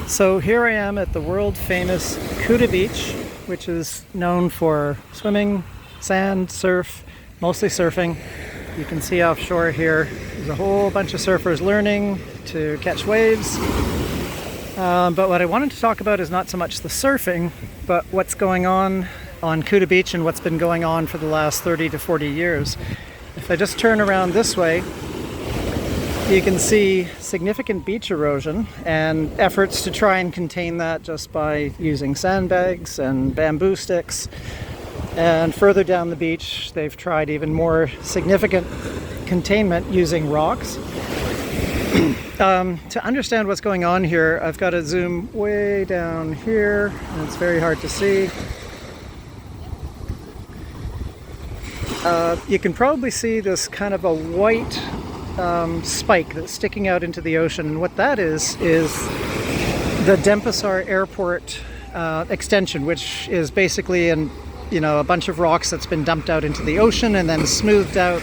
So here I am at the world famous Kuta beach, which is known for swimming, sand, surf, mostly surfing. You can see offshore here, there's a whole bunch of surfers learning to catch waves. But what I wanted to talk about is not so much the surfing, but what's going on Kuta Beach and what's been going on for the last 30 to 40 years. If I just turn around this way, you can see significant beach erosion and efforts to try and contain that just by using sandbags and bamboo sticks. And further down the beach, they've tried even more significant containment using rocks. To understand what's going on here, I've got to zoom way down here, and it's very hard to see. You can probably see this kind of a white spike that's sticking out into the ocean, and what that is the Denpasar Airport extension, which is basically a bunch of rocks that's been dumped out into the ocean and then smoothed out,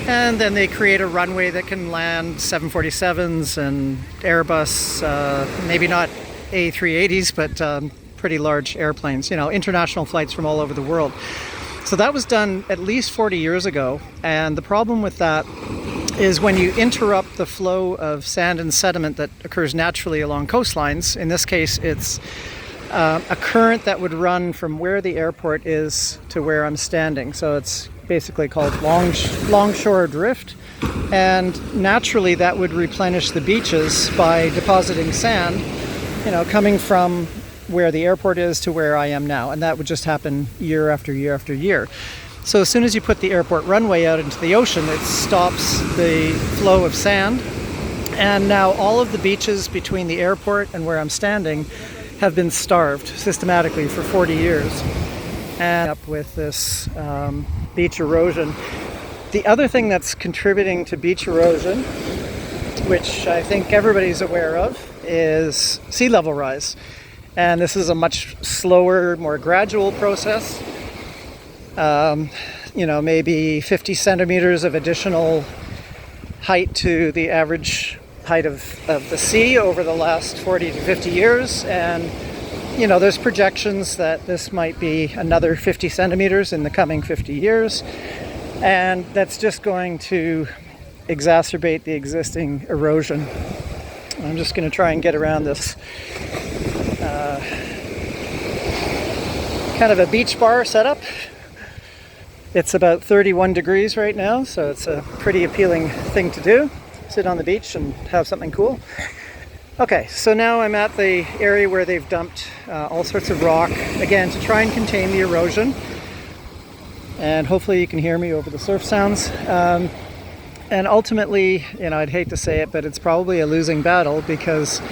and then they create a runway that can land 747s and Airbus, maybe not A380s, but pretty large airplanes, international flights from all over the world. So that was done at least 40 years ago, and the problem with that is when you interrupt the flow of sand and sediment that occurs naturally along coastlines. In this case, it's a current that would run from where the airport is to where I'm standing. So it's basically called longshore drift, and naturally that would replenish the beaches by depositing sand, coming from where the airport is to where I am now, and that would just happen year after year after year. So as soon as you put the airport runway out into the ocean, it stops the flow of sand, and now all of the beaches between the airport and where I'm standing have been starved systematically for 40 years, and up with this beach erosion. The other thing that's contributing to beach erosion, which I think everybody's aware of, is sea level rise. And this is a much slower, more gradual process. Maybe 50 centimeters of additional height to the average height of the sea over the last 40 to 50 years. And, there's projections that this might be another 50 centimeters in the coming 50 years. And that's just going to exacerbate the existing erosion. I'm just going to try and get around this kind of a beach bar setup. It's about 31 degrees right now, so it's a pretty appealing thing to do. Sit on the beach and have something cool. Okay, so now I'm at the area where they've dumped all sorts of rock, again, to try and contain the erosion. And hopefully you can hear me over the surf sounds. And ultimately, I'd hate to say it, but it's probably a losing battle, because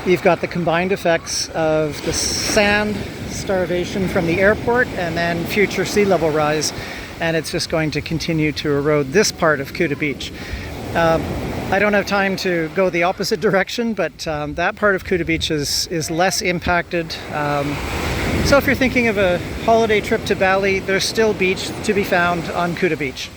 you've got the combined effects of the sand starvation from the airport and then future sea level rise, and it's just going to continue to erode this part of Kuta Beach. I don't have time to go the opposite direction, but that part of Kuta Beach is less impacted. So if you're thinking of a holiday trip to Bali, there's still beach to be found on Kuta Beach.